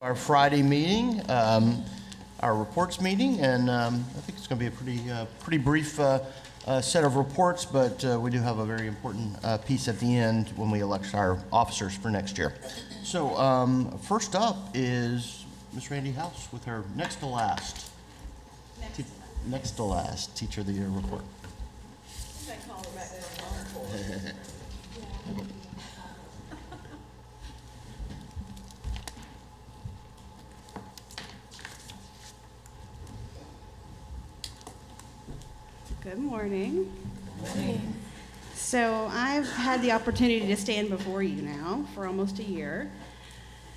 Our Friday meeting, our reports meeting, and I think it's going to be a pretty brief set of reports, but we do have a very important piece at the end when we elect our officers for next year. So first up is Ms. Randy House with her next to last Teacher of the Year report. Good morning. Good morning. So I've had the opportunity to stand before you now for almost a year,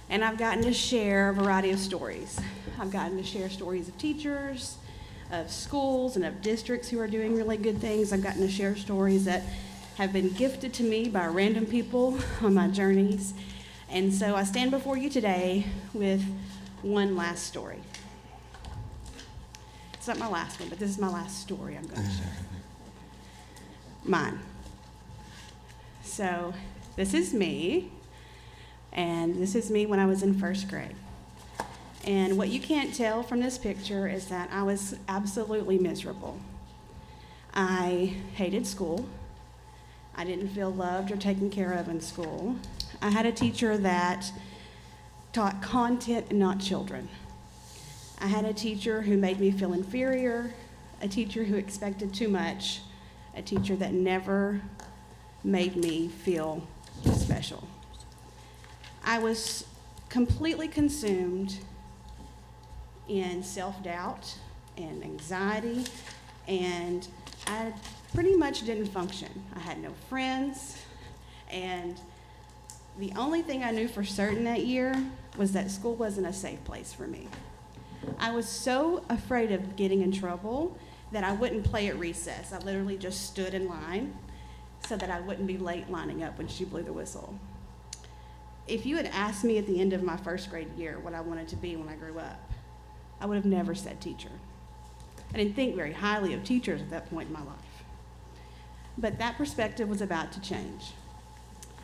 and I've gotten to share a variety of stories. I've gotten to share stories of teachers, of schools, and of districts who are doing really good things. I've gotten to share stories that have been gifted to me by random people on my journeys. And so I stand before you today with one last story. It's not my last one, but this is my last story I'm going to share. Mine. So this is me, and this is me when I was in first grade. And what you can't tell from this picture is that I was absolutely miserable. I hated school. I didn't feel loved or taken care of in school. I had a teacher that taught content and not children. I had a teacher who made me feel inferior, a teacher who expected too much, a teacher that never made me feel special. I was completely consumed in self-doubt and anxiety, and I pretty much didn't function. I had no friends, and the only thing I knew for certain that year was that school wasn't a safe place for me. I was so afraid of getting in trouble that I wouldn't play at recess. I literally just stood in line so that I wouldn't be late lining up when she blew the whistle. If you had asked me at the end of my first grade year what I wanted to be when I grew up, I would have never said teacher. I didn't think very highly of teachers at that point in my life. But that perspective was about to change.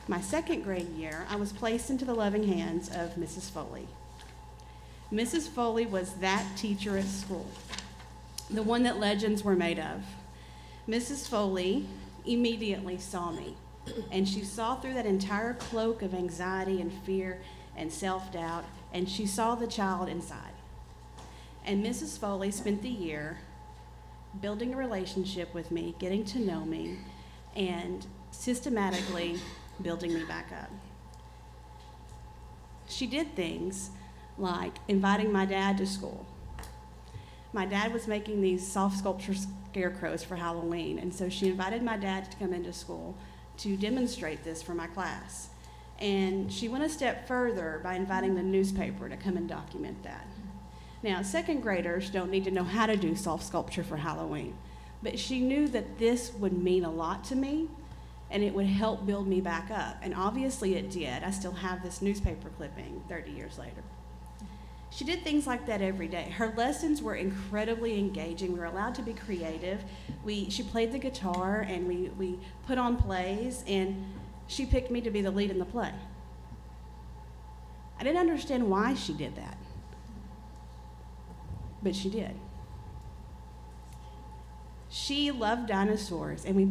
My second grade year, I was placed into the loving hands of Mrs. Foley. Mrs. Foley was that teacher at school, the one that legends were made of. Mrs. Foley immediately saw me, and she saw through that entire cloak of anxiety and fear and self-doubt, and she saw the child inside. And Mrs. Foley spent the year building a relationship with me, getting to know me, and systematically building me back up. She did things like inviting my dad to school. My dad was making these soft sculpture scarecrows for Halloween, and so she invited my dad to come into school to demonstrate this for my class. And she went a step further by inviting the newspaper to come and document that. Now, second graders don't need to know how to do soft sculpture for Halloween, but she knew that this would mean a lot to me, and it would help build me back up. And obviously it did. I still have this newspaper clipping 30 years later. She did things like that every day. Her lessons were incredibly engaging. We were allowed to be creative. She played the guitar, and we put on plays, and she picked me to be the lead in the play. I didn't understand why she did that, but she did. She loved dinosaurs, and we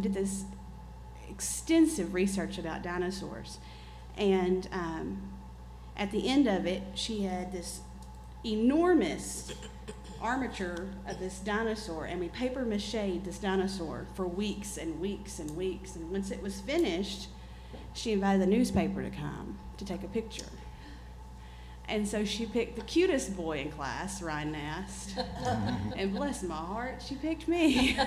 did this extensive research about dinosaurs. And at the end of it, she had this enormous armature of this dinosaur, and we paper mache'd this dinosaur for weeks and weeks and weeks. And once it was finished, she invited the newspaper to come to take a picture. And so she picked the cutest boy in class, Ryan Nast, and bless my heart, she picked me.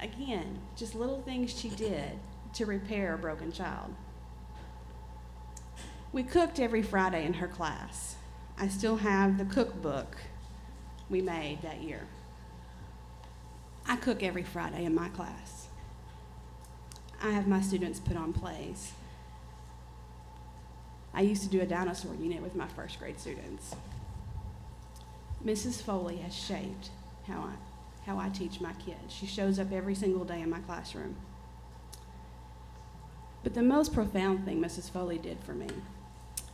Again, just little things she did to repair a broken child. We cooked every Friday in her class. I still have the cookbook we made that year. I cook every Friday in my class. I have my students put on plays. I used to do a dinosaur unit with my first grade students. Mrs. Foley has shaped how I teach my kids. She shows up every single day in my classroom. But the most profound thing Mrs. Foley did for me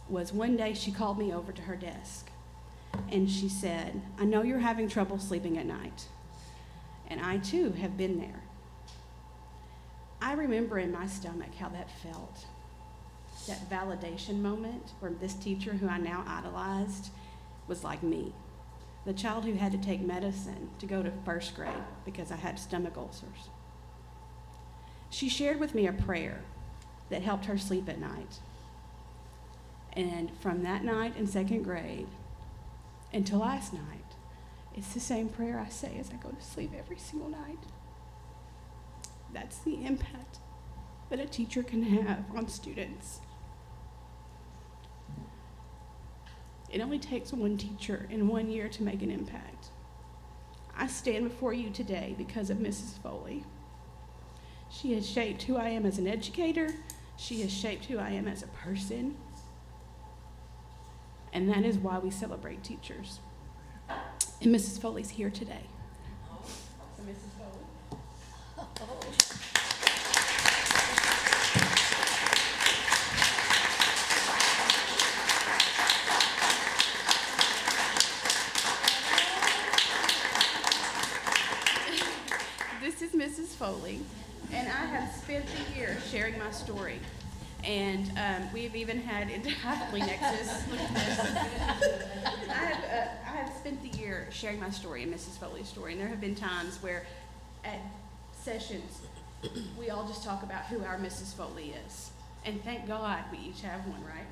was one day she called me over to her desk, and she said, "I know you're having trouble sleeping at night, and I too have been there." I remember in my stomach how that felt, that validation moment where this teacher who I now idolized was like me, the child who had to take medicine to go to first grade because I had stomach ulcers. She shared with me a prayer that helped her sleep at night. And from that night in second grade until last night, it's the same prayer I say as I go to sleep every single night. That's the impact that a teacher can have on students. It only takes one teacher in 1 year to make an impact. I stand before you today because of Mrs. Foley. She has shaped who I am as an educator. She has shaped who I am as a person. And that is why we celebrate teachers. And Mrs. Foley's here today. So Mrs. Foley. This is Mrs. Foley, and I have spent the year sharing my story. And we've even had Happily Nexus. Look at this. I have spent the year sharing my story and Mrs. Foley's story, and there have been times where at sessions we all just talk about who our Mrs. Foley is. And thank God we each have one, right?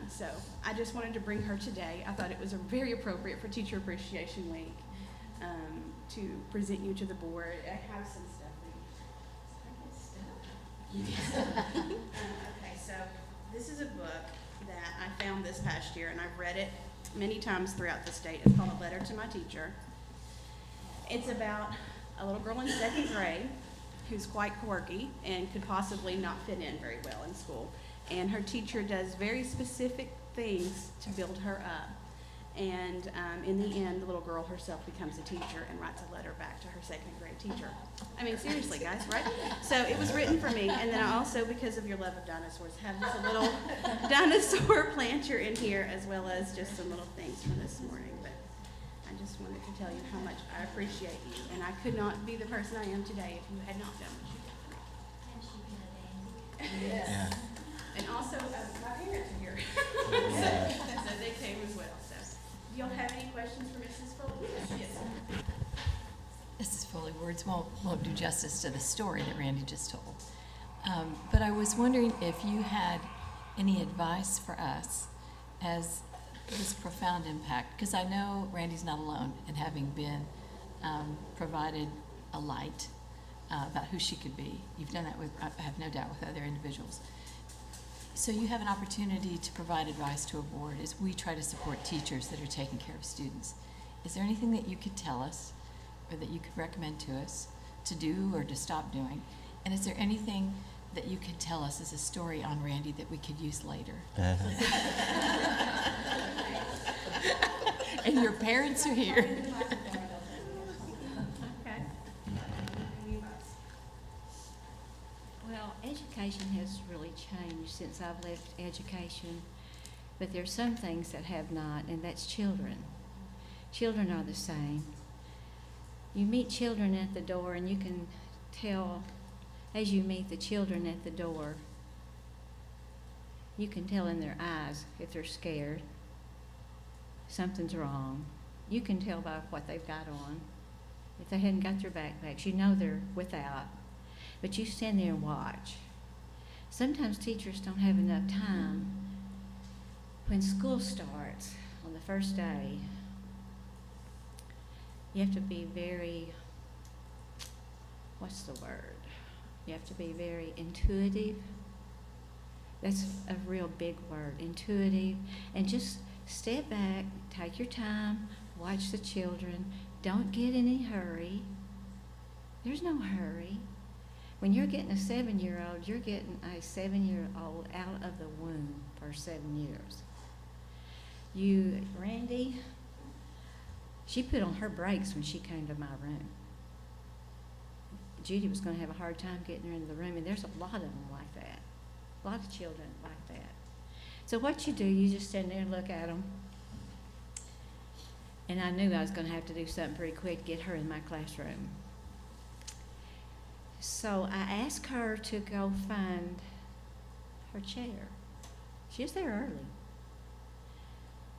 So I just wanted to bring her today. I thought it was very appropriate for Teacher Appreciation Week to present you to the board. I have some stuff. Okay, so this is a book that I found this past year, and I've read it many times throughout the state. It's called A Letter to My Teacher. It's about a little girl in second grade who's quite quirky and could possibly not fit in very well in school. And her teacher does very specific things to build her up. And in the end, the little girl herself becomes a teacher and writes a letter back to her second grade teacher. I mean, seriously, guys, right? So it was written for me, and then I also, because of your love of dinosaurs, have just a little dinosaur planter in here, as well as just some little things from this morning. But I just wanted to tell you how much I appreciate you, and I could not be the person I am today if you had not done what you did for me. Yes. Yeah. And also, my parents are here, so they came as well. So, do y'all have any questions for Mrs. Foley? Yes. Mrs. Foley, words won't do justice to the story that Randy just told. But I was wondering if you had any advice for us as this profound impact, because I know Randy's not alone in having been provided a light about who she could be. You've done that with, I have no doubt, with other individuals. So you have an opportunity to provide advice to a board as we try to support teachers that are taking care of students. Is there anything that you could tell us or that you could recommend to us to do or to stop doing? And is there anything that you could tell us as a story on Randy that we could use later? And your parents are here. Well, education has really changed since I've left education, but there's some things that have not, and that's children. Children are the same. You meet children at the door, and you can tell as you meet the children at the door, you can tell in their eyes if they're scared, something's wrong. You can tell by what they've got on. If they hadn't got their backpacks, you know they're without. But you stand there and watch. Sometimes teachers don't have enough time. When school starts on the first day, you have to be very, what's the word? You have to be very intuitive. That's a real big word, intuitive. And just step back, take your time, watch the children. Don't get in any hurry. There's no hurry. When you're getting a 7-year-old, you're getting a 7-year-old out of the womb for 7 years. Randy, she put on her brakes when she came to my room. Judy was going to have a hard time getting her into the room, and there's a lot of them like that. A lot of children like that. So what you do, you just stand there and look at them. And I knew I was going to have to do something pretty quick to get her in my classroom. So I asked her to go find her chair. She was there early.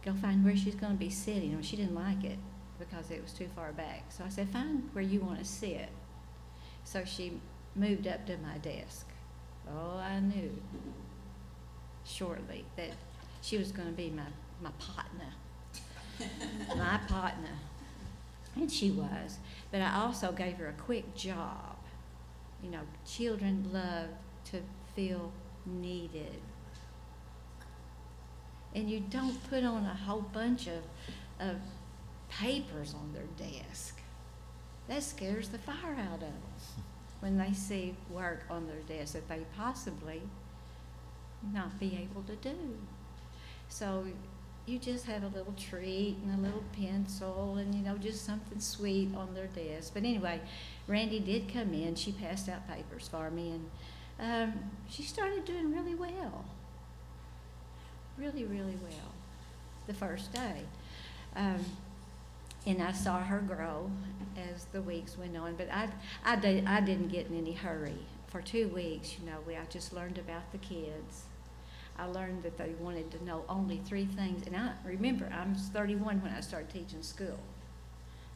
Go find where she's going to be sitting. Well, she didn't like it because it was too far back. So I said, find where you want to sit. So she moved up to my desk. Oh, I knew shortly that she was going to be my partner. My partner. And she was. But I also gave her a quick job. You know, children love to feel needed. And you don't put on a whole bunch of papers on their desk. That scares the fire out of them when they see work on their desk that they possibly not be able to do. So you just have a little treat and a little pencil and, you know, just something sweet on their desk. But anyway, Randy did come in. She passed out papers for me, and she started doing really well. Really, really well the first day. And I saw her grow as the weeks went on, but I didn't get in any hurry. For 2 weeks, you know, I just learned about the kids. I learned that they wanted to know only 3 things. And I remember, I was 31 when I started teaching school.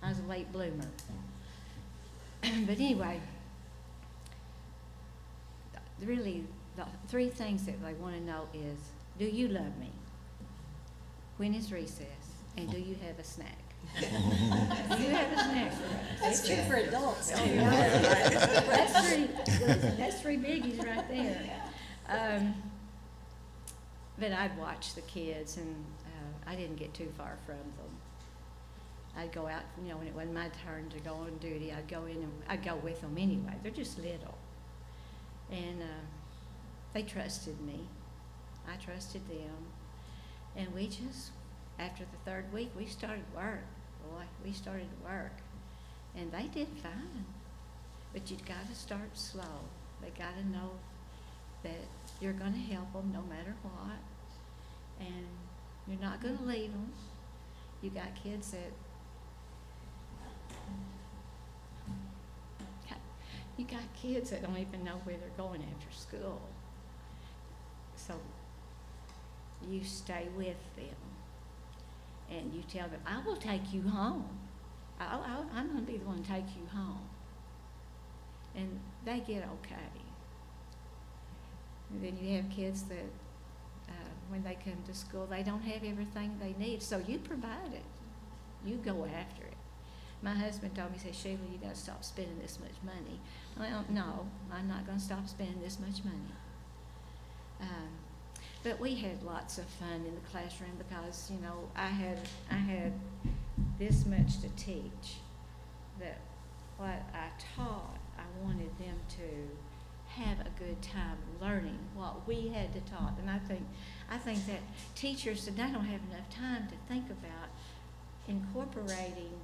I was a late bloomer. But anyway, really, the 3 things that they want to know is, do you love me? When is recess? And do you have a snack? Do you have a snack for us? That's true for adults. That's 3 biggies right there. But I'd watch the kids, and I didn't get too far from them. I'd go out, you know, when it wasn't my turn to go on duty, I'd go in and I'd go with them anyway. They're just little. And they trusted me. I trusted them. And we just, after the 3rd week, we started work. Boy, we started work. And they did fine. But you've got to start slow. They got to know that you're going to help them no matter what. And you're not going to leave them. You got kids that, don't even know where they're going after school. So you stay with them. And you tell them, I will take you home. I'm going to be the one to take you home. And they get okay. And then you have kids that, when they come to school, they don't have everything they need. So you provide it. You go after it. My husband told me, he said, Sheila, you got to stop spending this much money. Well, no, I'm not going to stop spending this much money. But we had lots of fun in the classroom because, you know, I had this much to teach, that what I taught, I wanted them to have a good time learning what we had to taught. And I think that teachers today don't have enough time to think about incorporating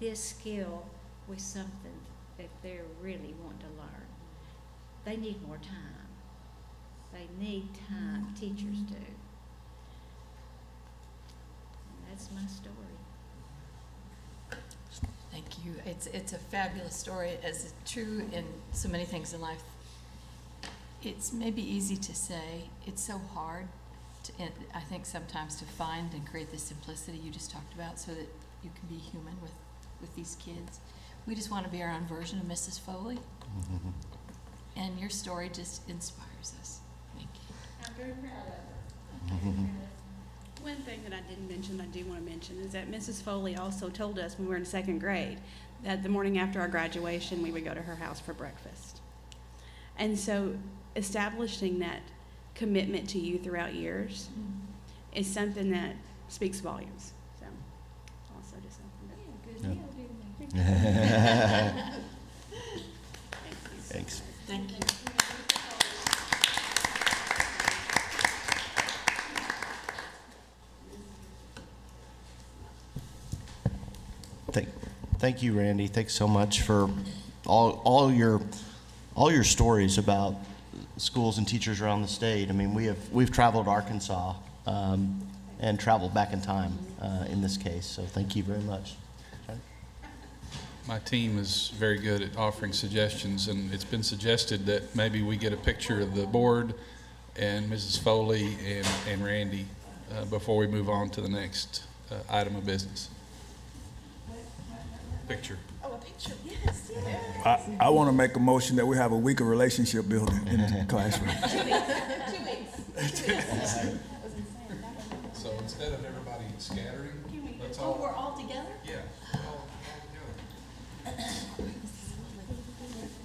this skill with something that they really want to learn. They need more time. They need time. Teachers do. And that's my story. Thank you. It's a fabulous story, as is true in so many things in life. It's maybe easy to say. It's so hard, I think, sometimes to find and create the simplicity you just talked about so that you can be human with these kids. We just want to be our own version of Mrs. Foley. Mm-hmm. And your story just inspires us. Thank you. I'm very proud of her. One thing that I didn't mention, I do want to mention, is that Mrs. Foley also told us when we were in 2nd grade that the morning after our graduation, we would go to her house for breakfast. And so establishing that commitment to you throughout years is something that speaks volumes. So also just something that, Good deal, didn't Thanks. Thank you. Thank you, Randy. Thanks so much for all your stories about schools and teachers around the state. I mean, we've traveled Arkansas and traveled back in time in this case. So thank you very much. Okay. My team is very good at offering suggestions, and it's been suggested that maybe we get a picture of the board and Mrs. Foley and Randy before we move on to the next item of business. Picture. I want to make a motion that we have a week of relationship building in the classroom. 2 weeks. So instead of everybody scattering, let's all. Oh, we're all together? Yeah. All together.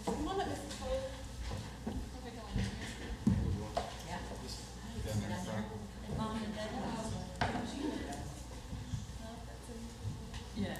Down there in front. Yeah.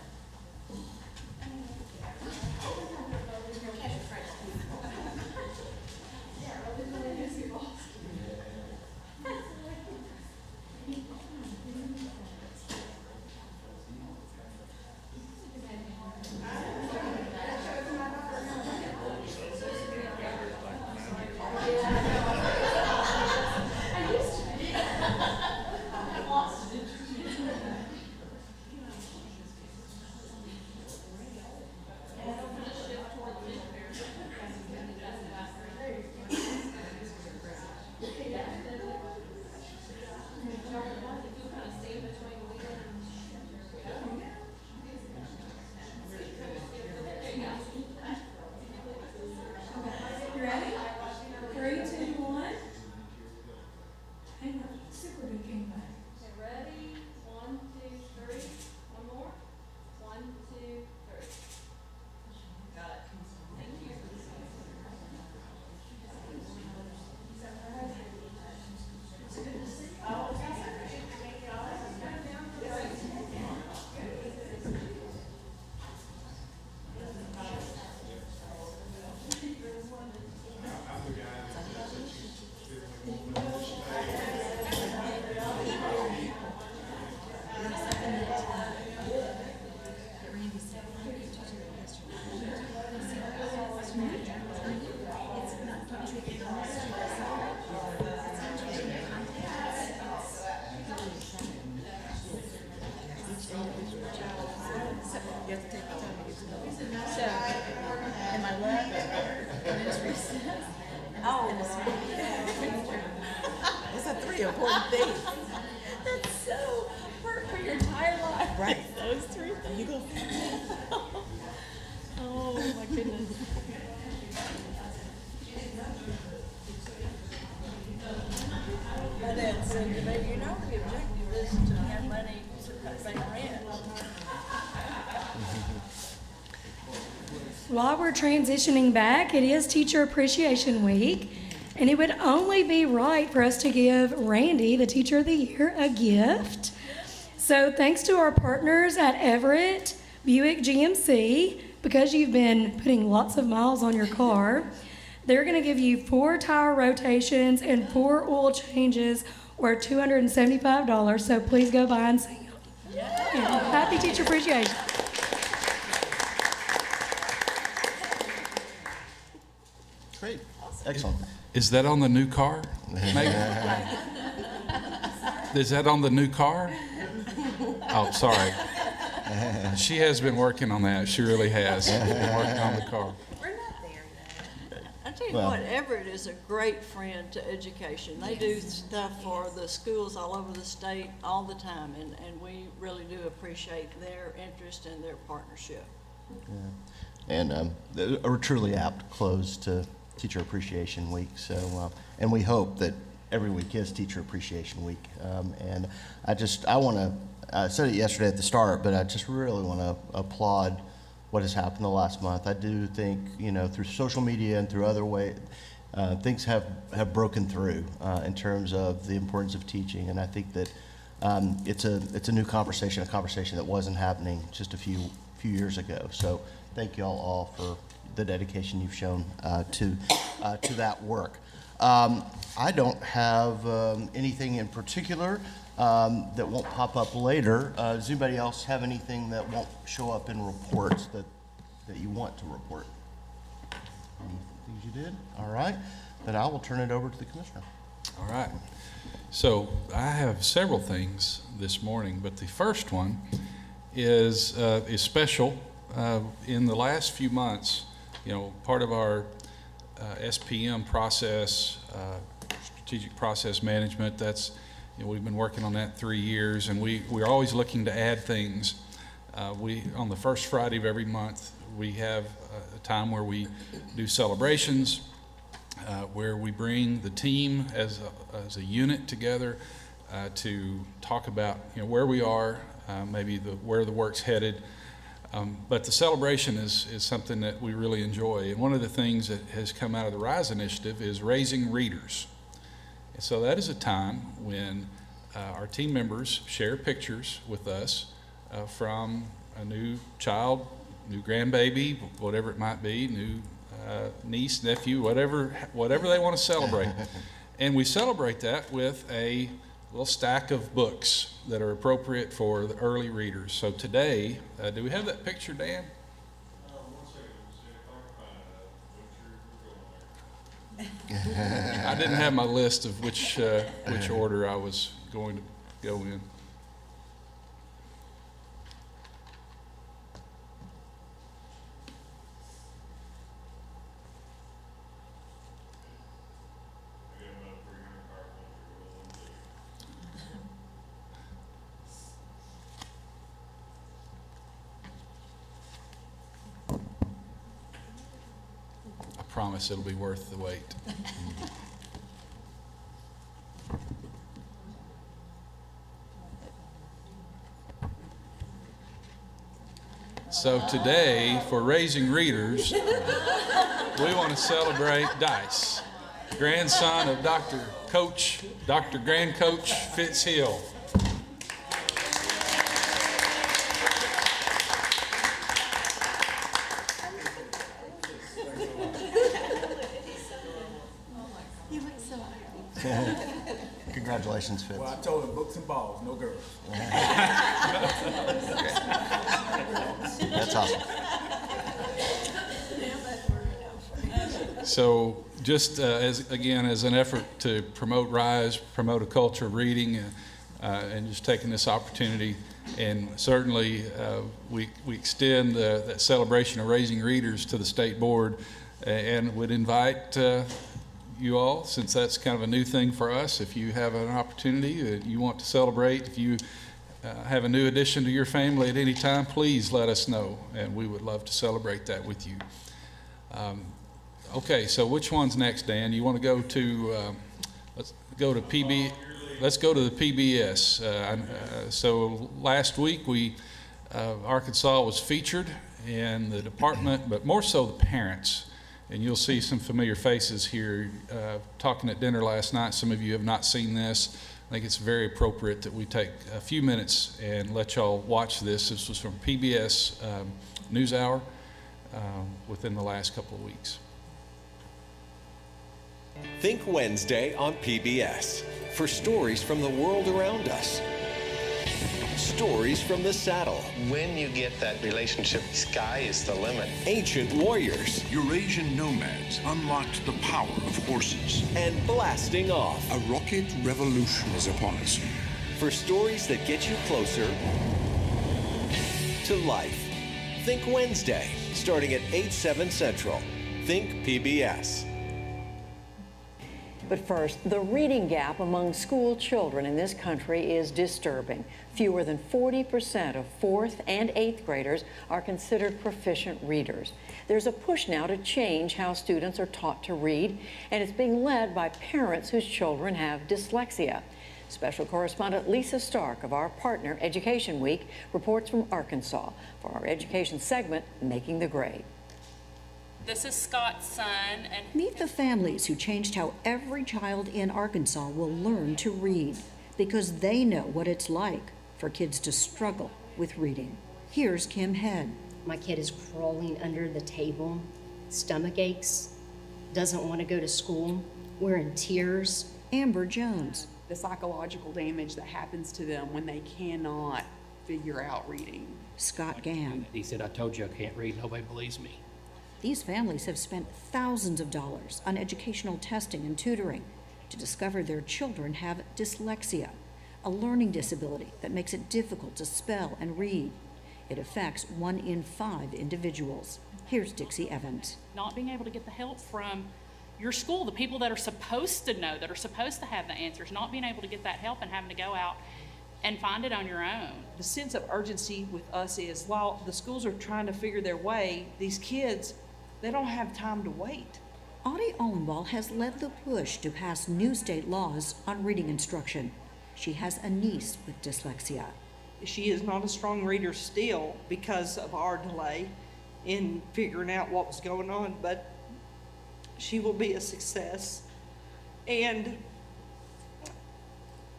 You ready? 3, 2, 1. Hang on, super good came back. Okay, ready? 1, 2, 3. One more. 1, 2, 3. Got it. Thank you. It's a 3 important things. That's so, for your entire life. Right. Those 3 things. You go. Oh, my goodness. My dad said to me, you know, the objective is to have money to pay rent. While we're transitioning back, it is Teacher Appreciation Week, and it would only be right for us to give Randy, the Teacher of the Year, a gift. So thanks to our partners at Everett Buick GMC, because you've been putting lots of miles on your car, they're going to give you 4 tire rotations and 4 oil changes worth $275. So please go by and see them. Yeah. Happy Teacher Appreciation. Great. Excellent. Is that on the new car? Maybe. Is that on the new car? Oh, sorry. She has been working on that. She really has. Been working on the car. We're not there yet. I tell you Well- what, Everett is a great friend to education. They do stuff for the schools all over the state all the time, and we really do appreciate their interest and their partnership. And a truly apt close to Teacher Appreciation Week. So, and we hope that every week is Teacher Appreciation Week. And I want to, I said it yesterday at the start, but I just really want to applaud what has happened the last month. I do think, through social media and through other ways, things have broken through in terms of the importance of teaching. And I think that it's a new conversation, a conversation that wasn't happening just a few years ago. So thank you all for the dedication you've shown to that work. I don't have anything in particular that won't pop up later. Does anybody else have anything that won't show up in reports that you want to report? Any things you did? All right. then I will turn it over to the commissioner. All right. So I have several things this morning, but the first one is special. In the last few months, you know, part of our SPM process, strategic process management, that's, you know, we've been working on that 3 years, and we're always looking to add things. On the first Friday of every month, we have a time where we do celebrations, where we bring the team as a unit together to talk about, you know, where we are, maybe where the work's headed. But the celebration is something that we really enjoy. And one of the things that has come out of the RISE initiative is raising readers. And so that is a time when our team members share pictures with us from a new child, new grandbaby, whatever it might be, new niece, nephew, whatever they want to celebrate. And we celebrate that with a little stack of books that are appropriate for the early readers. So today, do we have that picture, Dan? I didn't have my list of which order I was going to go in. I promise it'll be worth the wait. So today, for raising readers, we want to celebrate Dice, grandson of Dr. Grand Coach Fitzhill. Congratulations, Fitz. Well, I told him books and balls, no girls. That's awesome. So just as an effort to promote RISE, promote a culture of reading, and just taking this opportunity, and certainly we extend that celebration of raising readers to the state board, and would invite you all, since that's kind of a new thing for us, if you have an opportunity that you want to celebrate, if you have a new addition to your family at any time, please let us know, and we would love to celebrate that with you. Okay, so which one's next, Dan? You want to go to, let's go to the PBS. So last week Arkansas was featured, and the department, but more so the parents, and you'll see some familiar faces here talking at dinner last night. Some of you have not seen this. I think it's very appropriate that we take a few minutes and let y'all watch this. This was from PBS NewsHour within the last couple of weeks. Think Wednesday on PBS for stories from the world around us. Stories from the saddle. When you get that relationship, sky is the limit. Ancient warriors. Eurasian nomads unlocked the power of horses. And blasting off. A rocket revolution is upon us. For stories that get you closer to life. Think Wednesday, starting at 8/7 Central. Think PBS. But first, the reading gap among school children in this country is disturbing. Fewer than 40% of 4th and 8th graders are considered proficient readers. There's a push now to change how students are taught to read, and it's being led by parents whose children have dyslexia. Special correspondent Lisa Stark of our partner Education Week reports from Arkansas for our education segment, Making the Grade. This is Scott's son, and meet the families who changed how every child in Arkansas will learn to read, because they know what it's like for kids to struggle with reading. Here's Kim Head. My kid is crawling under the table, stomach aches, doesn't want to go to school. We're in tears. Amber Jones. The psychological damage that happens to them when they cannot figure out reading. Scott Gann. He said, I told you I can't read, nobody believes me. These families have spent thousands of dollars on educational testing and tutoring to discover their children have dyslexia, a learning disability that makes it difficult to spell and read. It affects 1 in 5 individuals. Here's Dixie Evans. Not being able to get the help from your school, the people that are supposed to know, that are supposed to have the answers, not being able to get that help and having to go out and find it on your own. The sense of urgency with us is while the schools are trying to figure their way, these kids, they don't have time to wait. Audie Allenwall has led the push to pass new state laws on reading instruction. She has a niece with dyslexia. She is not a strong reader still because of our delay in figuring out what was going on, but she will be a success. And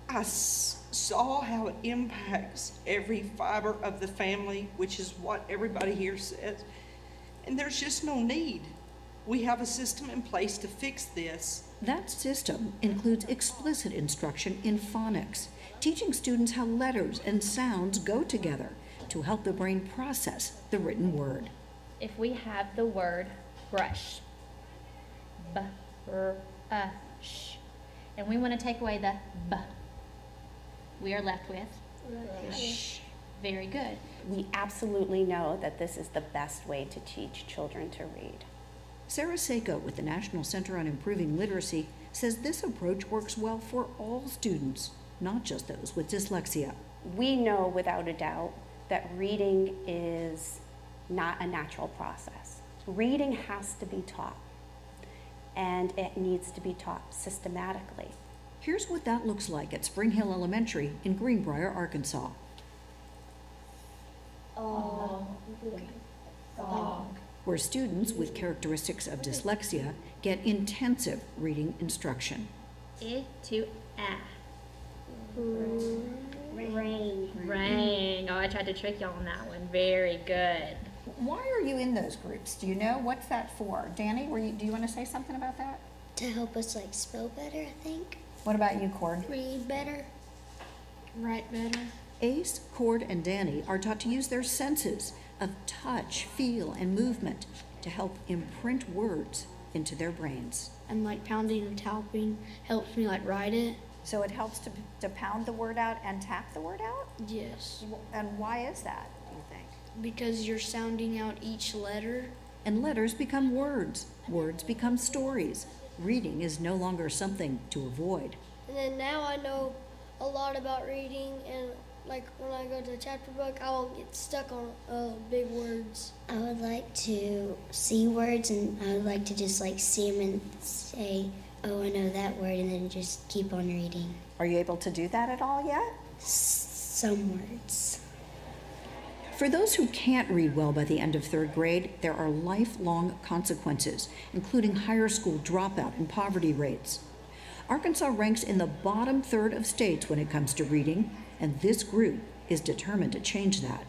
I saw how it impacts every fiber of the family, which is what everybody here says. And there's just no need. We have a system in place to fix this. That system includes explicit instruction in phonics, teaching students how letters and sounds go together to help the brain process the written word. If we have the word brush, b-r-u-s-h, and we want to take away the b, we are left with sh. Very good. We absolutely know that this is the best way to teach children to read. Sarah Seiko with the National Center on Improving Literacy says this approach works well for all students, not just those with dyslexia. We know without a doubt that reading is not a natural process. Reading has to be taught, and it needs to be taught systematically. Here's what that looks like at Spring Hill Elementary in Greenbrier, Arkansas. Where students with characteristics of dyslexia get intensive reading instruction. I to a. Rain. Oh, I tried to trick y'all on that one. Very good. Why are you in those groups? Do you know? What's that for? Danny, do you want to say something about that? To help us like spell better, I think. What about you, Cord? Read better. Write better. Ace, Cord, and Danny are taught to use their senses of touch, feel, and movement to help imprint words into their brains. And like pounding and tapping helps me like write it. So it helps to pound the word out and tap the word out? Yes. And why is that, do you think? Because you're sounding out each letter. And letters become words. Words become stories. Reading is no longer something to avoid. And then now I know a lot about reading, and like when I go to the chapter book, I won't get stuck on big words. I would like to see words, and I would like to just like see them and say, oh, I know that word, and then just keep on reading. Are you able to do that at all yet? Some words. For those who can't read well by the end of 3rd grade, there are lifelong consequences, including higher school dropout and poverty rates. Arkansas ranks in the bottom third of states when it comes to reading, and this group is determined to change that.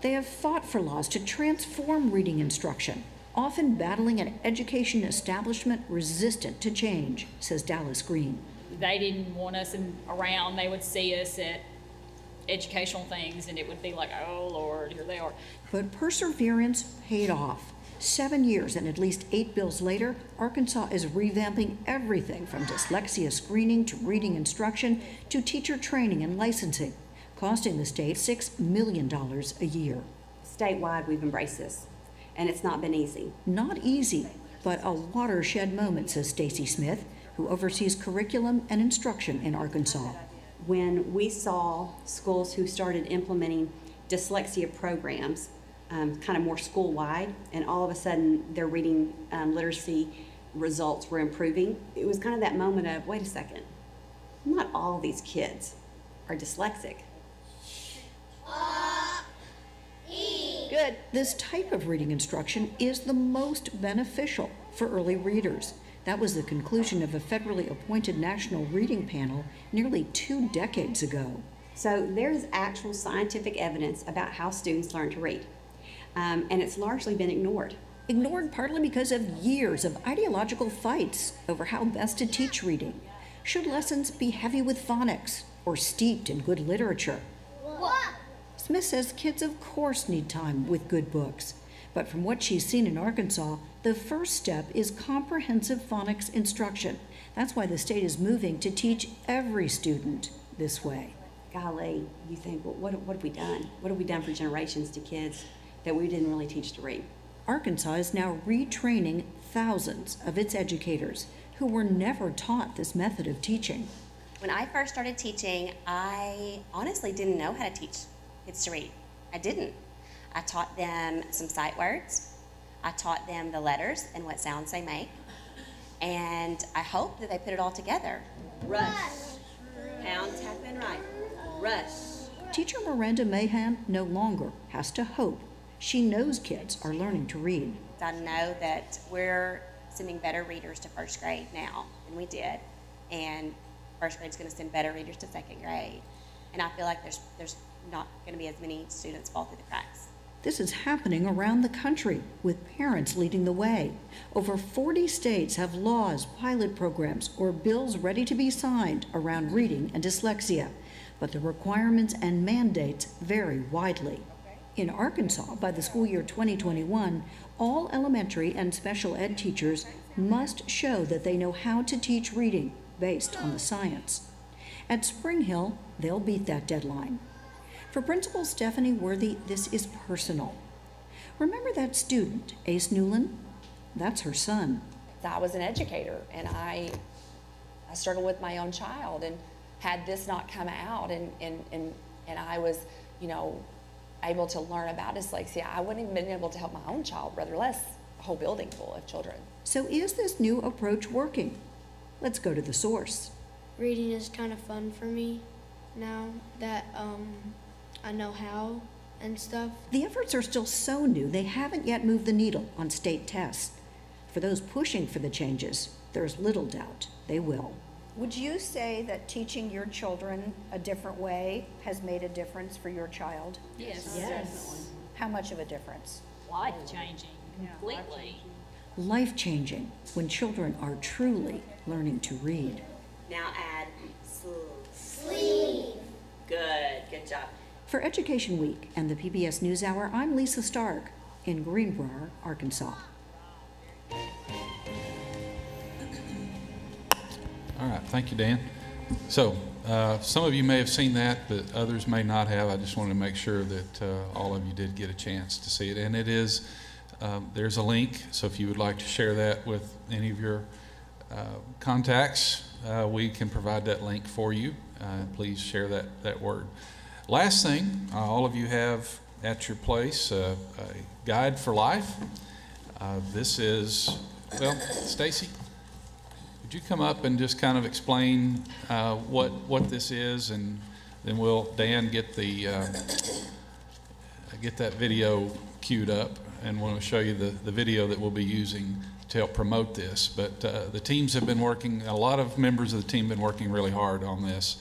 They have fought for laws to transform reading instruction, often battling an education establishment resistant to change, says Dallas Green. They didn't want us around. They would see us at educational things, and it would be like, oh Lord, here they are. But perseverance paid off. 7 years and at least 8 bills later, Arkansas is revamping everything from dyslexia screening to reading instruction to teacher training and licensing, costing the state $6 million a year. Statewide, we've embraced this, and it's not been easy. Not easy, but a watershed moment, says Stacy Smith, who oversees curriculum and instruction in Arkansas. When we saw schools who started implementing dyslexia programs, kind of more school-wide, and all of a sudden their reading literacy results were improving, it was kind of that moment of, wait a second, not all these kids are dyslexic. Good. This type of reading instruction is the most beneficial for early readers. That was the conclusion of a federally appointed national reading panel nearly 2 decades ago. So there is actual scientific evidence about how students learn to read, and it's largely been ignored. Ignored partly because of years of ideological fights over how best to teach reading. Should lessons be heavy with phonics or steeped in good literature? What? Smith says kids of course need time with good books, but from what she's seen in Arkansas, The first step is comprehensive phonics instruction. That's why the state is moving to teach every student this way. Golly, you think, well, what have we done? What have we done for generations to kids that we didn't really teach to read? Arkansas is now retraining thousands of its educators who were never taught this method of teaching. When I first started teaching, I honestly didn't know how to teach kids to read. I didn't. I taught them some sight words. I taught them the letters and what sounds they make. And I hope that they put it all together. Rush. Pound, tap, and right. Rush. Teacher Miranda Mahan no longer has to hope. She knows kids are learning to read. I know that we're sending better readers to first grade now than we did. And first grade's going to send better readers to second grade. And I feel like there's not going to be as many students fall through the cracks. This is happening around the country, with parents leading the way. Over 40 states have laws, pilot programs, or bills ready to be signed around reading and dyslexia, but the requirements and mandates vary widely. In Arkansas, by the school year 2021, all elementary and special ed teachers must show that they know how to teach reading based on the science. At Spring Hill, they'll beat that deadline. For Principal Stephanie Worthy, this is personal. Remember that student, Ace Newland? That's her son. I was an educator, and I struggled with my own child, and had this not come out and I was, able to learn about dyslexia, I wouldn't have been able to help my own child, rather less a whole building full of children. So is this new approach working? Let's go to the source. Reading is kind of fun for me now that I know how and stuff. The efforts are still so new, they haven't yet moved the needle on state tests. For those pushing for the changes, there's little doubt they will. Would you say that teaching your children a different way has made a difference for your child? Yes. Definitely. How much of a difference? Life-changing, completely. Life-changing when children are truly learning to read. Now add sleep. Good job. For Education Week and the PBS NewsHour, I'm Lisa Stark in Greenbrier, Arkansas. All right, thank you, Dan. So, some of you may have seen that, but others may not have. I just wanted to make sure that all of you did get a chance to see it. And it is, there's a link, so if you would like to share that with any of your contacts, we can provide that link for you. Please share that word. Last thing, all of you have at your place a guide for life. This is, well, Stacy, would you come up and just kind of explain what this is, and then we'll, Dan, get that video queued up, and we'll show you the video that we'll be using to help promote this. But the teams have been working, a lot of members of the team have been working really hard on this.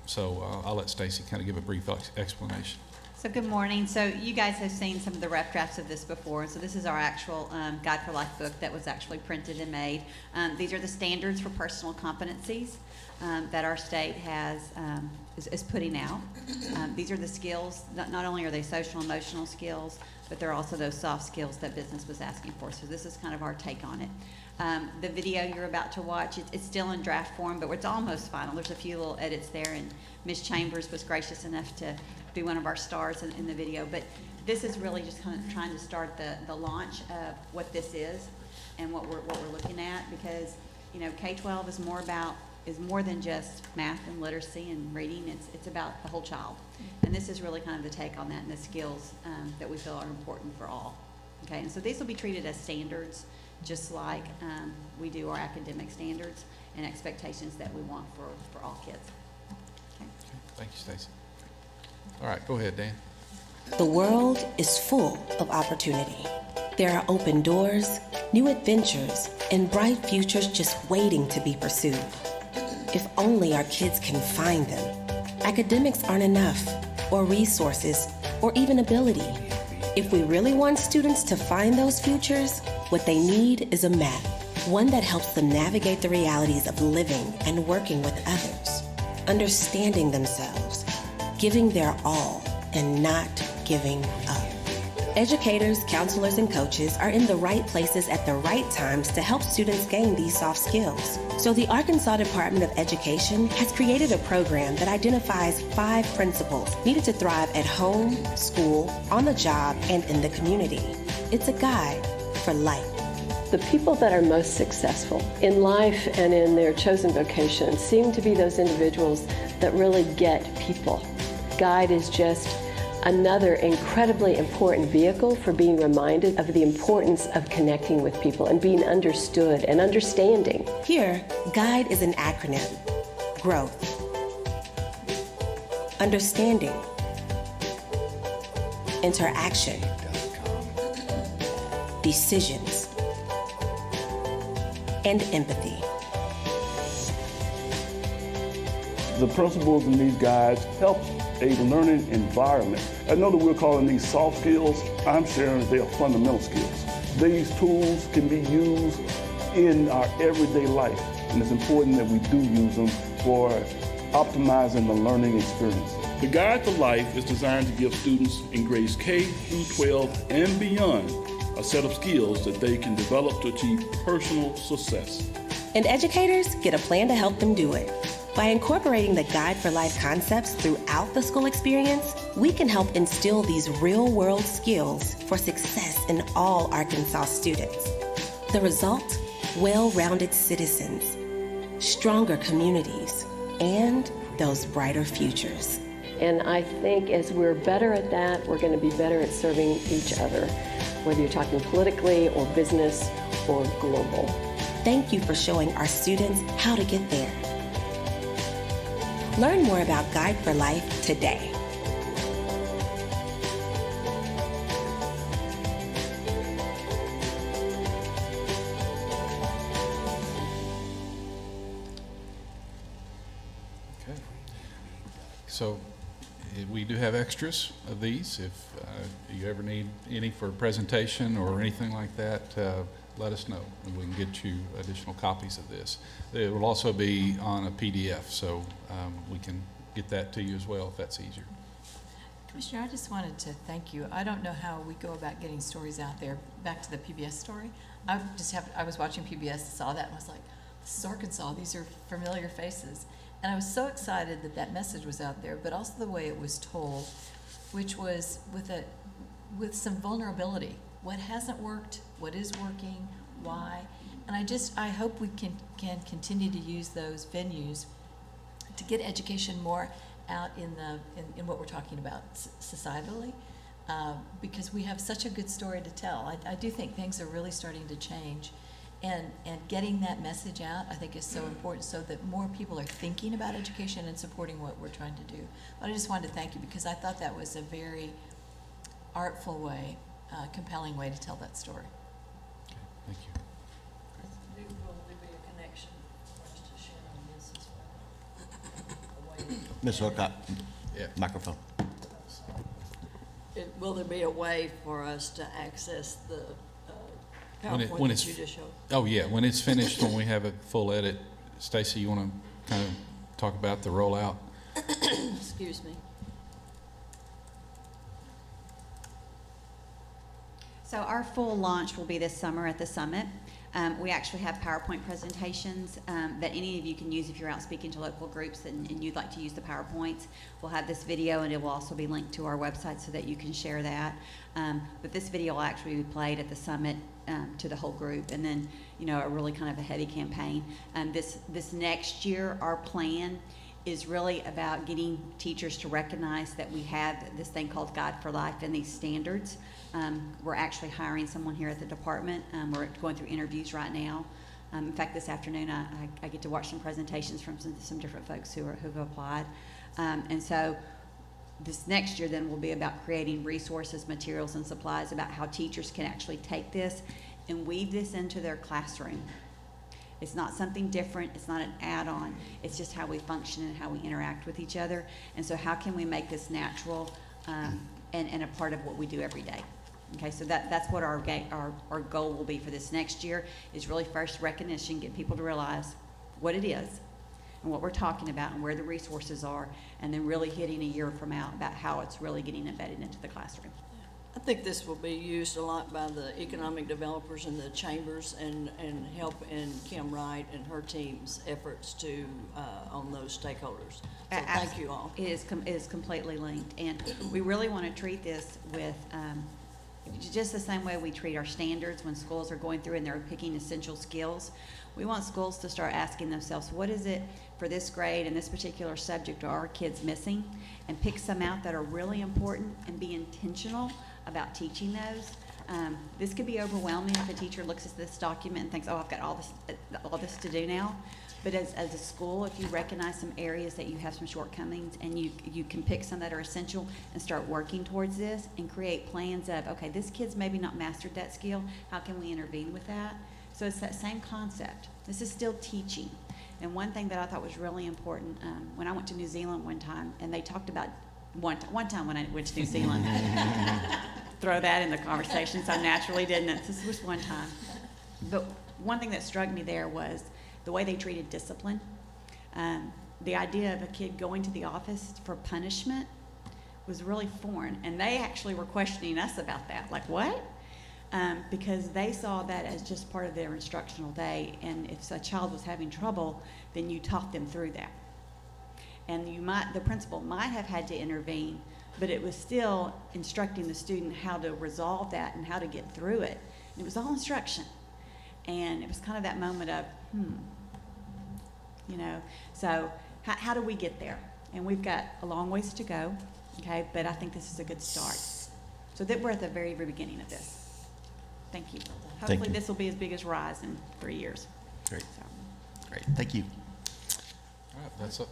So I'll let Stacy kind of give a brief explanation. So good morning. So you guys have seen some of the rough drafts of this before. So this is our actual Guide for Life book that was actually printed and made. These are the standards for personal competencies that our state has is putting out. These are the skills. Not only are they social and emotional skills, but they're also those soft skills that business was asking for. So this is kind of our take on it. The video you're about to watch, it's still in draft form, but it's almost final. There's a few little edits there, and Ms. Chambers was gracious enough to be one of our stars in the video. But this is really just kind of trying to start the launch of what this is and what we're looking at, because K-12 is more than just math and literacy and reading. It's about the whole child, and this is really kind of the take on that and the skills that we feel are important for all. Okay, and so these will be treated as standards, just like we do our academic standards and expectations that we want for all kids. Okay. Thank you, Stacy. All right, go ahead, Dan. The world is full of opportunity. There are open doors, new adventures, and bright futures just waiting to be pursued. If only our kids can find them. Academics aren't enough, or resources, or even ability. If we really want students to find those futures, what they need is a map, one that helps them navigate the realities of living and working with others, understanding themselves, giving their all, and not giving up. Educators, counselors, and coaches are in the right places at the right times to help students gain these soft skills. So the Arkansas Department of Education has created a program that identifies 5 principles needed to thrive at home, school, on the job, and in the community. It's a guide for life. The people that are most successful in life and in their chosen vocation seem to be those individuals that really get people. Guide is just another incredibly important vehicle for being reminded of the importance of connecting with people and being understood and understanding. Here, GUIDE is an acronym. Growth, understanding, interaction, decisions, and empathy. The principles in these guides help a learning environment. I know that we're calling these soft skills. I'm sharing they are fundamental skills. These tools can be used in our everyday life, and it's important that we do use them for optimizing the learning experience. The Guide to Life is designed to give students in grades K through 12 and beyond a set of skills that they can develop to achieve personal success. And educators get a plan to help them do it. By incorporating the Guide for Life concepts throughout the school experience, we can help instill these real-world skills for success in all Arkansas students. The result? Well-rounded citizens, stronger communities, and those brighter futures. And I think as we're better at that, we're going to be better at serving each other, whether you're talking politically or business or global. Thank you for showing our students how to get there. Learn more about Guide for Life today. Okay. So we do have extras of these. If you ever need any for a presentation or anything like that, let us know and we can get you additional copies of this. It will also be on a PDF, so we can get that to you as well if that's easier. Commissioner, I just wanted to thank you. I don't know how we go about getting stories out there. Back to the PBS story. I was watching PBS, saw that, and was like, this is Arkansas. These are familiar faces. And I was so excited that that message was out there, but also the way it was told, which was with some vulnerability. What hasn't worked, what is working, why. And I hope we can continue to use those venues to get education more out in what we're talking about societally, because we have such a good story to tell. I do think things are really starting to change, and getting that message out I think is so important, so that more people are thinking about education and supporting what we're trying to do. But I just wanted to thank you because I thought that was a very artful way, compelling way to tell that story. Okay, thank you. Will there be a connection for us to share on this as well? Ms. Hookup, yeah. Microphone. Will there be a way for us to access the PowerPoint when that you just showed? Oh yeah, when it's finished, when we have a full edit. Stacy, you want to kind of talk about the rollout? Excuse me. So our full launch will be this summer at the summit. We actually have PowerPoint presentations that any of you can use if you're out speaking to local groups and you'd like to use the PowerPoints. We'll have this video and it will also be linked to our website so that you can share that. But this video will actually be played at the summit to the whole group, and then, you know, a really kind of a heavy campaign. This next year, our plan is really about getting teachers to recognize that we have this thing called Guide for Life and these standards. We're actually hiring someone here at the department. We're going through interviews right now. In fact, this afternoon I get to watch some presentations from some different folks who've applied. And so this next year then will be about creating resources, materials, and supplies about how teachers can actually take this and weave this into their classroom. It's not something different. It's not an add-on. It's just how we function and how we interact with each other. And so how can we make this natural and a part of what we do every day? Okay, so that's what our goal will be for this next year, is really first recognition, get people to realize what it is and what we're talking about and where the resources are, and then really hitting a year from out about how it's really getting embedded into the classroom. I think this will be used a lot by the economic developers and the chambers and help in Kim Wright and her team's efforts to, on those stakeholders. So thank you all. It is completely linked, and we really want to treat this with, just the same way we treat our standards when schools are going through and they're picking essential skills. We want schools to start asking themselves, what is it for this grade and this particular subject are our kids missing? And pick some out that are really important and be intentional about teaching those. This could be overwhelming if a teacher looks at this document and thinks, oh, I've got all this to do now. But as a school, if you recognize some areas that you have some shortcomings and you can pick some that are essential and start working towards this and create plans of, okay, this kid's maybe not mastered that skill, how can we intervene with that? So it's that same concept. This is still teaching. And one thing that I thought was really important, when I went to New Zealand one time, and they talked about, one time when I went to New Zealand, throw that in the conversation so naturally, didn't it? This was one time. But one thing that struck me there was the way they treated discipline. The idea of a kid going to the office for punishment was really foreign, and they actually were questioning us about that. Like, what? Because they saw that as just part of their instructional day, and if a child was having trouble, then you taught them through that. And the principal might have had to intervene, but it was still instructing the student how to resolve that and how to get through it. And it was all instruction. And it was kind of that moment of, so how do we get there? And we've got a long ways to go, okay, but I think this is a good start. So that we're at the very, very beginning of this. Thank you. Hopefully this will be as big as RISE in 3 years. Great. Great, thank you. All right, that's it.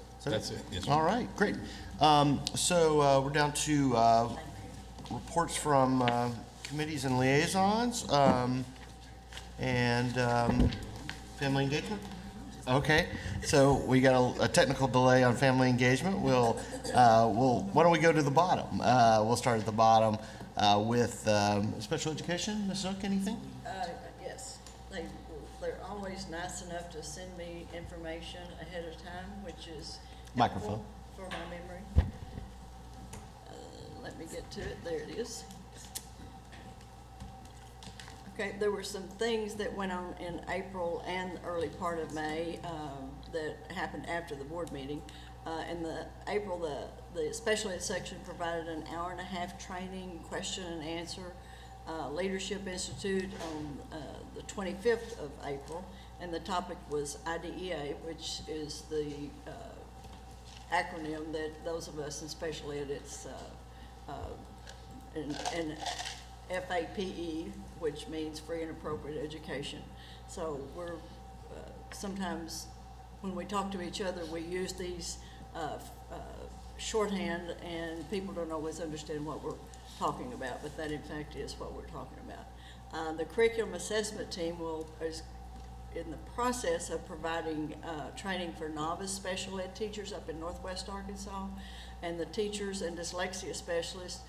Yes, all right, great. So we're down to reports from committees and liaisons and family engagement. Okay, so we got a technical delay on family engagement. Why don't we go to the bottom? We'll start at the bottom with special education. Ms. Zook, anything? Yes, they're always nice enough to send me information ahead of time, which is microphone for my memory. Let me get to it. There it is. Okay, there were some things that went on in April and the early part of May that happened after the board meeting. In April, the special ed section provided an hour-and-a-half training, question and answer, Leadership Institute on the 25th of April, and the topic was IDEA, which is the acronym that those of us in special ed, it's and FAPE, which means free and appropriate education. So we're sometimes when we talk to each other, we use these shorthand, and people don't always understand what we're talking about, but that in fact is what we're talking about. The curriculum assessment team is in the process of providing training for novice special ed teachers up in Northwest Arkansas, and the teachers and dyslexia specialists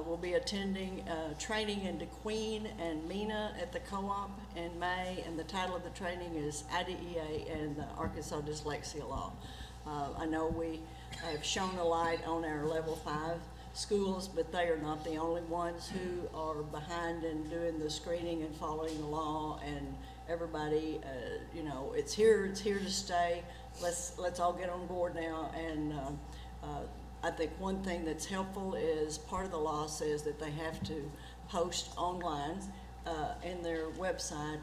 will be attending training in DeQueen and MENA at the co-op in May, and the title of the training is IDEA and the Arkansas Dyslexia Law. I know we have shown a light on our level 5 schools, but they are not the only ones who are behind in doing the screening and following the law, and everybody, it's here to stay. Let's all get on board now. And I think one thing that's helpful is part of the law says that they have to post online in their website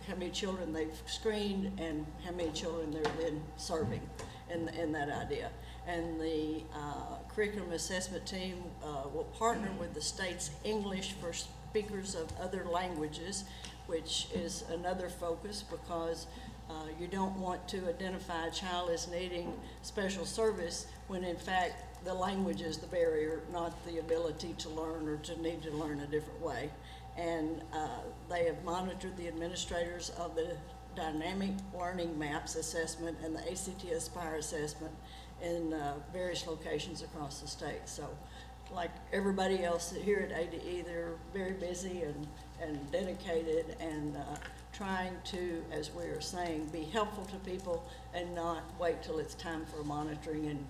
how many children they've screened and how many children they're then serving in that idea. And the curriculum assessment team will partner with the state's English for speakers of other languages, which is another focus, because you don't want to identify a child as needing special service when in fact the language is the barrier, not the ability to learn or to need to learn a different way. And they have monitored the administrators of the Dynamic Learning Maps assessment and the ACT Aspire assessment in various locations across the state. So like everybody else here at ADE, they're very busy and dedicated and trying to, as we are saying, be helpful to people and not wait till it's time for monitoring and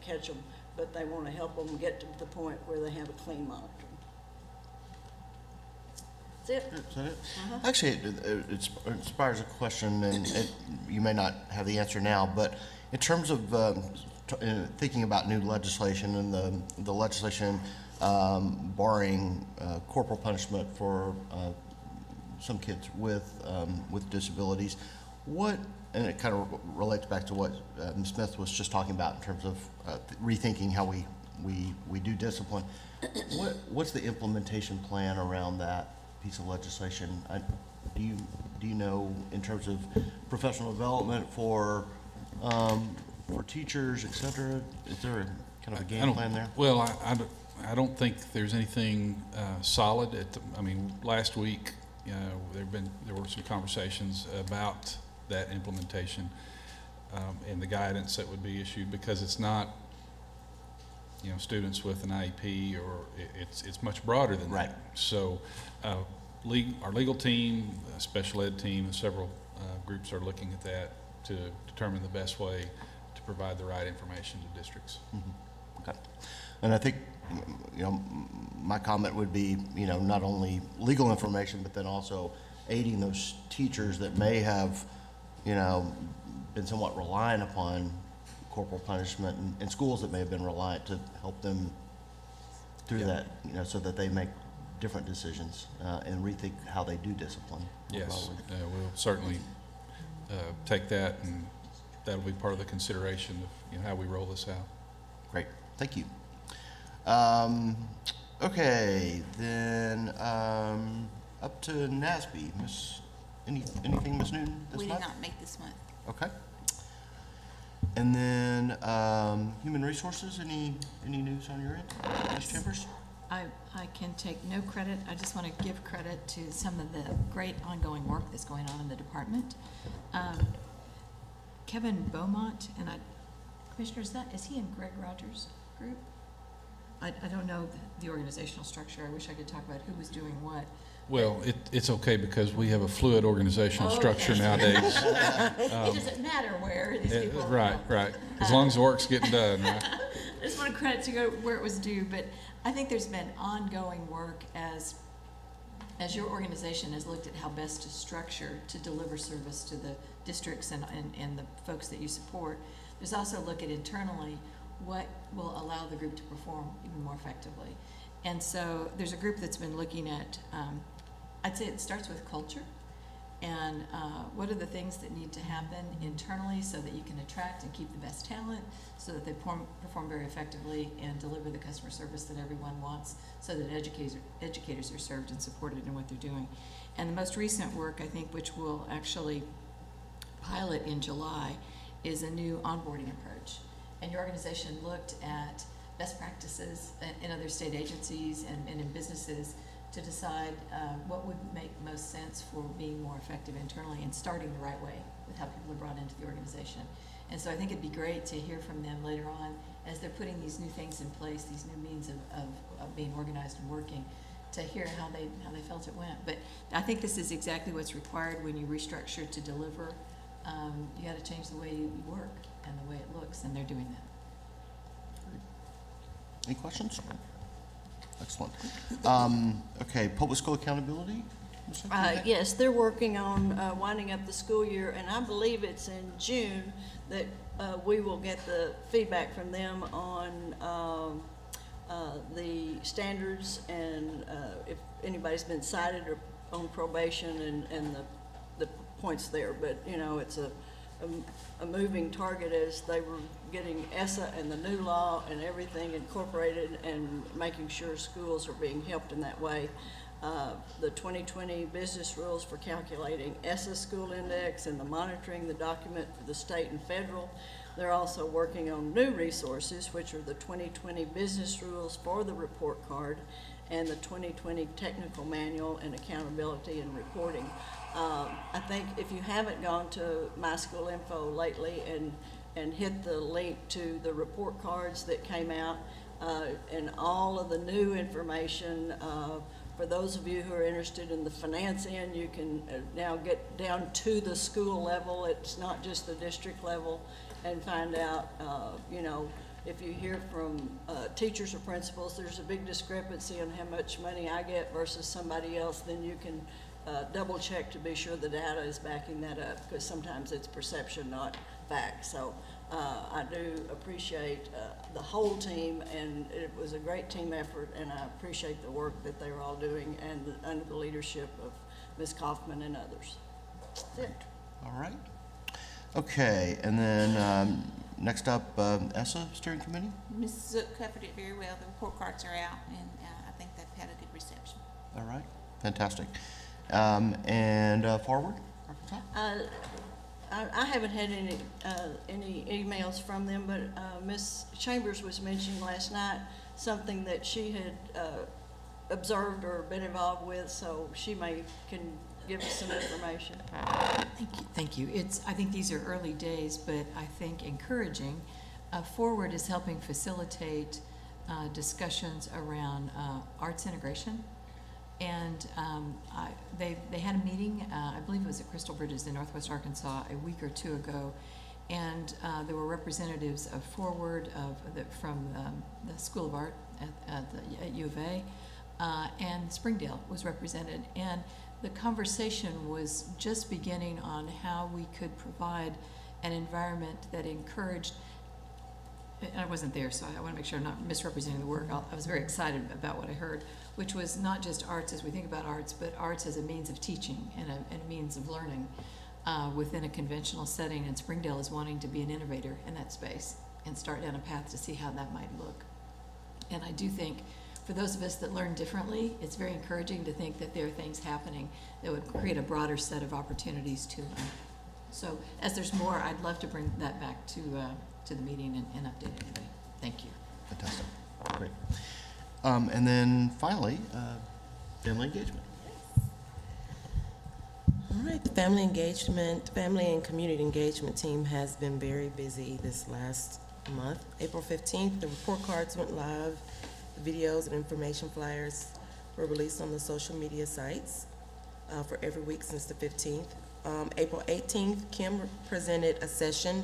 catch them, but they want to help them get to the point where they have a clean monitoring. That's it. Is that it? Actually, it inspires a question, and you may not have the answer now, but in terms of thinking about new legislation and the legislation barring corporal punishment for some kids with disabilities, and it kind of relates back to what Ms. Smith was just talking about in terms of rethinking how we do discipline. What's the implementation plan around that piece of legislation? Do you know, in terms of professional development for teachers, et cetera? Is there a kind of a game plan there? Well, I don't think there's anything solid. Last week there were some conversations about that implementation and the guidance that would be issued, because it's not, students with an IEP, or it's much broader than that. So our legal team, special ed team, and several groups are looking at that to determine the best way to provide the right information to districts. Mm-hmm. Okay. And I think, my comment would be, not only legal information, but then also aiding those teachers that may have, been somewhat reliant upon corporal punishment, and schools that may have been reliant, to help them through that, so that they make different decisions and rethink how they do discipline. Yes, we'll certainly take that, and that'll be part of the consideration of how we roll this out. Great, thank you. Okay, then up to NASB. Anything, Ms. Newton, this We month? did not make this month. Okay. And then human resources, any news on your end, Ms. Chambers? I can take no credit. I just want to give credit to some of the great ongoing work that's going on in the department. Kevin Beaumont, and Commissioner, is he in Greg Rogers' group? I don't know the organizational structure. I wish I could talk about who was doing what. Well, it's okay, because we have a fluid organizational structure nowadays. It doesn't matter where these people are. Right. As long as the work's getting done, right? I just want credit to go where it was due, but I think there's been ongoing work as your organization has looked at how best to structure to deliver service to the districts and the folks that you support. There's also a look at internally what will allow the group to perform even more effectively. And so there's a group that's been looking at, I'd say it starts with culture, and what are the things that need to happen internally so that you can attract and keep the best talent, so that they perform very effectively and deliver the customer service that everyone wants, so that educators are served and supported in what they're doing. And the most recent work, I think, which we'll actually pilot in July, is a new onboarding approach. And your organization looked at best practices in other state agencies and in businesses to decide what would make most sense for being more effective internally and starting the right way with how people are brought into the organization. And so I think it'd be great to hear from them later on as they're putting these new things in place, these new means of being organized and working, to hear how they felt it went. But I think this is exactly what's required when you restructure to deliver. You got to change the way you work and the way it looks, and they're doing that. Any questions? Excellent. Okay, public school accountability? Yes, they're working on winding up the school year, and I believe it's in June that we will get the feedback from them on the standards and if anybody's been cited or on probation and the points there. But, it's a moving target as they were getting ESSA and the new law and everything incorporated and making sure schools are being helped in that way. The 2020 business rules for calculating ESSA school index and the monitoring the document for the state and federal. They're also working on new resources, which are the 2020 business rules for the report card and the 2020 technical manual and accountability and reporting. I think if you haven't gone to My School Info lately and hit the link to the report cards that came out and all of the new information, for those of you who are interested in the finance end, you can now get down to the school level. It's not just the district level, and find out, if you hear from teachers or principals, there's a big discrepancy on how much money I get versus somebody else, then you can double check to be sure the data is backing that up, because sometimes it's perception, not fact. So I do appreciate the whole team, and it was a great team effort, and I appreciate the work that they were all doing, and under the leadership of Ms. Kaufman and others. That's it. All right. Okay, and then next up, ESSA Steering Committee. Ms. Zook covered it very well. The report cards are out, and I think they've had a good reception. All right, fantastic. And forward, Arkansas? I haven't had any emails from them, but Ms. Chambers was mentioning last night something that she had observed or been involved with, so she can give us some information. Thank you. I think these are early days, but I think encouraging. Forward is helping facilitate discussions around arts integration. And they had a meeting, I believe it was at Crystal Bridges in Northwest Arkansas a week or two ago, and there were representatives of Forward from the School of Art at U of A, and Springdale was represented. And the conversation was just beginning on how we could provide an environment that encouraged. I wasn't there, so I want to make sure I'm not misrepresenting the work. I was very excited about what I heard, which was not just arts as we think about arts, but arts as a means of teaching and a means of learning within a conventional setting. And Springdale is wanting to be an innovator in that space and start down a path to see how that might look. And I do think for those of us that learn differently, it's very encouraging to think that there are things happening that would create a broader set of opportunities to learn. So as there's more, I'd love to bring that back to the meeting and update everybody. Thank you. Fantastic. Great. And then finally, family engagement. All right, the family and community engagement team has been very busy this last month. April 15th, the report cards went live. The videos and information flyers were released on the social media sites for every week since the 15th. April 18th, Kim presented a session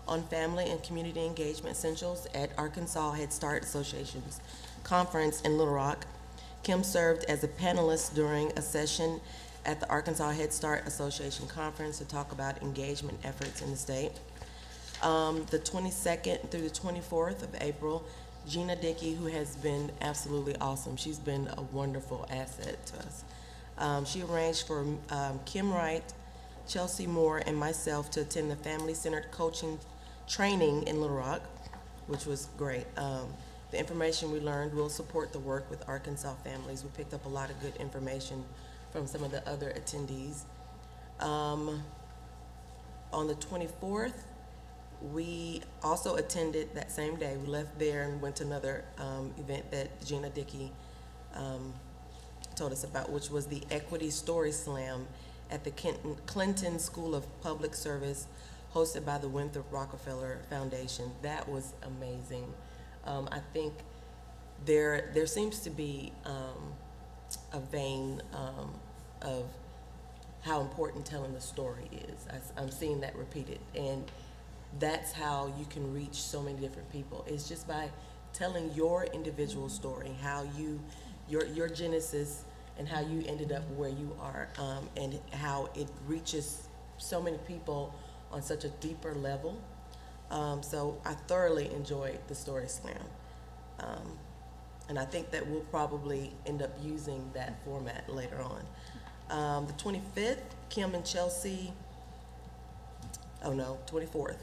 on family and community engagement essentials at Arkansas Head Start Association's conference in Little Rock. Kim served as a panelist during a session at the Arkansas Head Start Association conference to talk about engagement efforts in the state. The 22nd through the 24th of April, Gina Dickey, who has been absolutely awesome. She's been a wonderful asset to us. She arranged for Kim Wright, Chelsea Moore, and myself to attend the family-centered coaching training in Little Rock, which was great. The information we learned will support the work with Arkansas families. We picked up a lot of good information from some of the other attendees. On the 24th, we also attended that same day. We left there and went to another event that Gina Dickey told us about, which was the Equity Story Slam at the Clinton School of Public Service, hosted by the Winthrop Rockefeller Foundation. That was amazing. I think there seems to be a vein of how important telling the story is. I'm seeing that repeated, and that's how you can reach so many different people. It's just by telling your individual story, how your genesis and how you ended up where you are, and how it reaches so many people on such a deeper level. So I thoroughly enjoyed the Story Slam. And I think that we'll probably end up using that format later on. The 25th, Kim and Chelsea, 24th.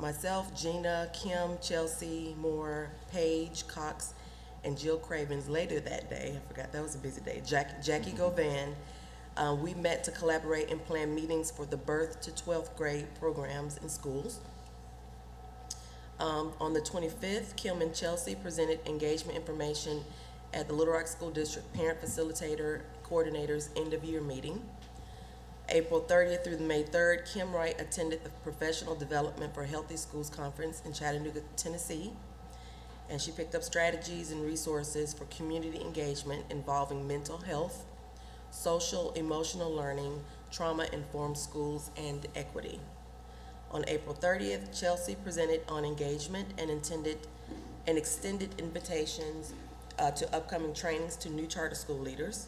Myself, Gina, Kim, Chelsea, Moore, Paige, Cox, and Jill Cravens later that day. I forgot, that was a busy day. Jackie Govan. We met to collaborate and plan meetings for the birth to 12th grade programs in schools. On the 25th, Kim and Chelsea presented engagement information at the Little Rock School District Parent Facilitator Coordinators End of Year meeting. April 30th through May 3rd, Kim Wright attended the Professional Development for Healthy Schools Conference in Chattanooga, Tennessee, and she picked up strategies and resources for community engagement involving mental health, social emotional learning, trauma-informed schools, and equity. On April 30th, Chelsea presented on engagement and extended invitations to upcoming trainings to new charter school leaders.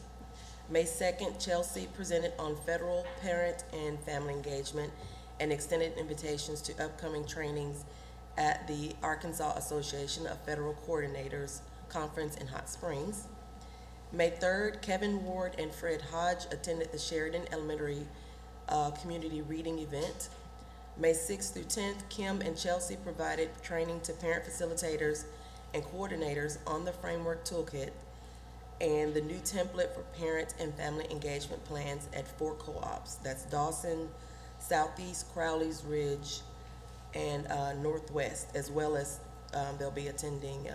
May 2nd, Chelsea presented on federal parent and family engagement and extended invitations to upcoming trainings at the Arkansas Association of Federal Coordinators Conference in Hot Springs. May 3rd, Kevin Ward and Fred Hodge attended the Sheridan Elementary Community Reading event. May 6th through 10th, Kim and Chelsea provided training to parent facilitators and coordinators on the Framework Toolkit and the new template for parent and family engagement plans at 4 co-ops. That's Dawson, Southeast, Crowley's Ridge, and Northwest, as well as they'll be attending,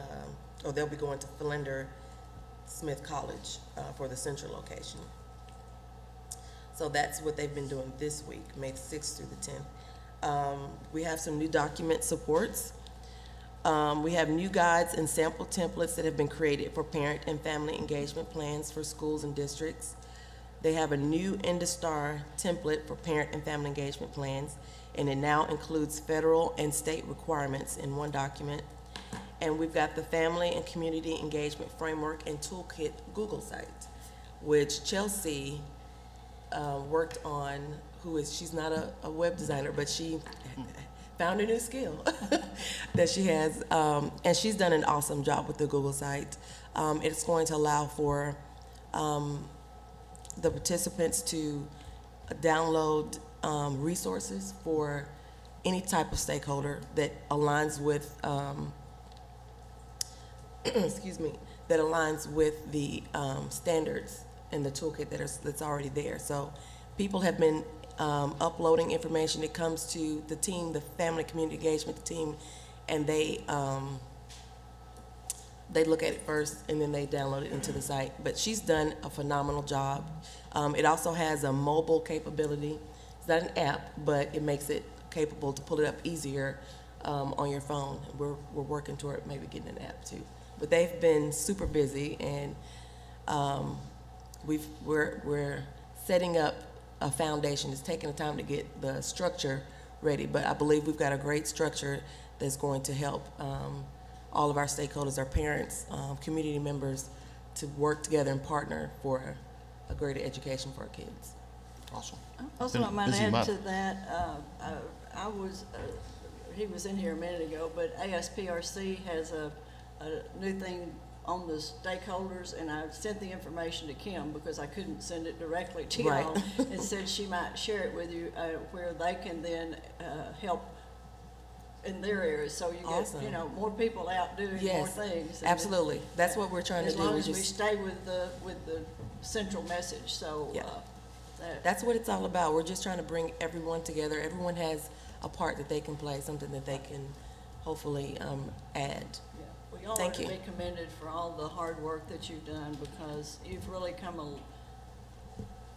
or they'll be going to Philander Smith College for the central location. So that's what they've been doing this week, May 6th through the 10th. We have some new document supports. We have new guides and sample templates that have been created for parent and family engagement plans for schools and districts. They have a new IndaStar template for parent and family engagement plans, and it now includes federal and state requirements in one document. And we've got the Family and Community Engagement Framework and Toolkit Google site, which Chelsea worked on. She's not a web designer, but she found a new skill that she has, and she's done an awesome job with the Google site. It's going to allow for the participants to download resources for any type of stakeholder that aligns with, excuse me, that aligns with the standards and the toolkit that's already there. So people have been uploading information that comes to the team, the family community engagement team, and they look at it first and then they download it into the site. But she's done a phenomenal job. It also has a mobile capability. It's not an app, but it makes it capable to pull it up easier on your phone. We're working toward maybe getting an app too. But they've been super busy, and we're setting up a foundation. It's taking the time to get the structure ready, but I believe we've got a great structure that's going to help all of our stakeholders, our parents, community members, to work together and partner for a greater education for our kids. Awesome. Also, I might add to that, he was in here a minute ago, but ASPRC has a new thing on the stakeholders, and I sent the information to Kim because I couldn't send it directly to y'all, and said she might share it with you where they can then help in their areas, so you Awesome. get more people out doing more things. And Absolutely. That's what we're trying to do. As long as we stay with the central message. So that's what it's all about. We're just trying to bring everyone together. Everyone has a part that they can play, something that they can hopefully add. We all Thank are you. to be commended for all the hard work that you've done, because you've really come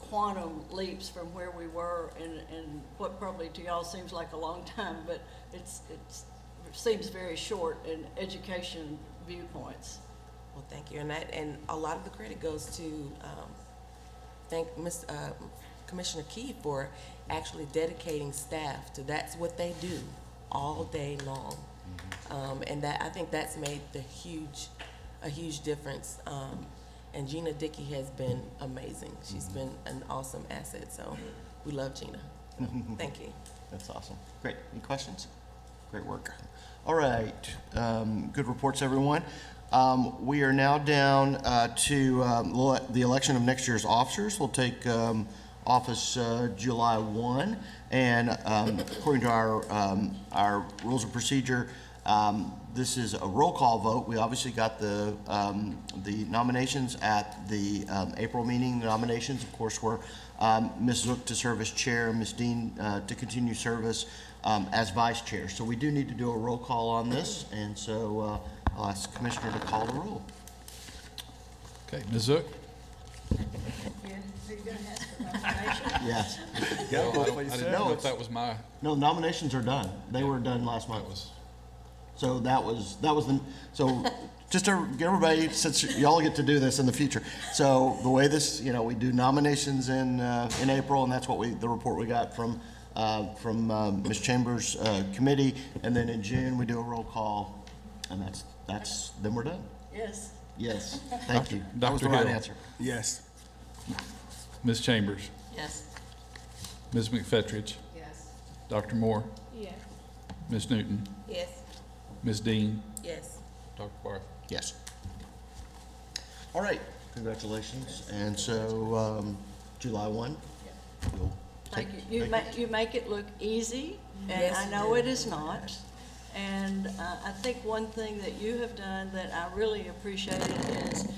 quantum leaps from where we were and what probably to y'all seems like a long time, but it seems very short in education viewpoints. Well, thank you. And a lot of the credit goes to thank Commissioner Key for actually dedicating staff to that's what they do all day long. And I think that's made a huge difference. And Gina Dickey has been amazing. She's been an awesome asset, so we love Gina. Thank you. That's awesome. Great. Any questions? Great work. All right. Good reports, everyone. We are now down to the election of next year's officers. We'll take office July 1, and according to our rules of procedure, this is a roll call vote. We obviously got the nominations at the April meeting. The nominations, of course, were Ms. Zook to serve as chair, Ms. Dean to continue service as vice chair. So we do need to do a roll call on this, and so I'll ask the Commissioner to call the roll. Okay, Ms. Zook? Yes. Well, I didn't know if that was my... No, nominations are done. They were done last month. So that was so just to get everybody, since y'all get to do this in the future. So the way this, we do nominations in April, and that's what the report we got from from Ms. Chambers' committee, and then in June, we do a roll call, and then we're done. Yes. Yes, thank you. That was Dr. the right Hill. answer. Yes. Ms. Chambers, Yes. Ms. McFetrich, Yes. Dr. Moore, Yes. Ms. Newton, Yes. Ms. Dean, Yes. Dr. Barth. Yes. All right, congratulations. And so, July 1, you'll take. Thank you. You make it look easy, and Yes, I you know do. it is not. And I think one thing that you have done that I really appreciated is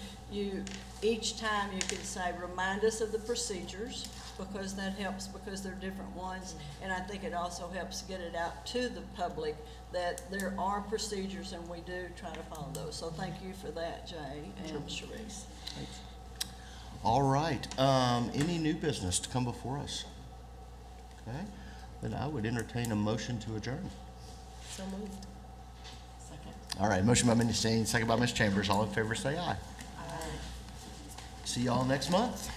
each time you can say, remind us of the procedures, because that helps, because they're different ones. And I think it also helps get it out to the public that there are procedures and we do try to follow those. So thank you for that, Jay and Sharice. Thanks. All right, any new business to come before us? Okay, then I would entertain a motion to adjourn. So moved. All right, motion by Ms. Dean, second by Ms. Chambers. All in favor, say aye. Aye. See y'all next month.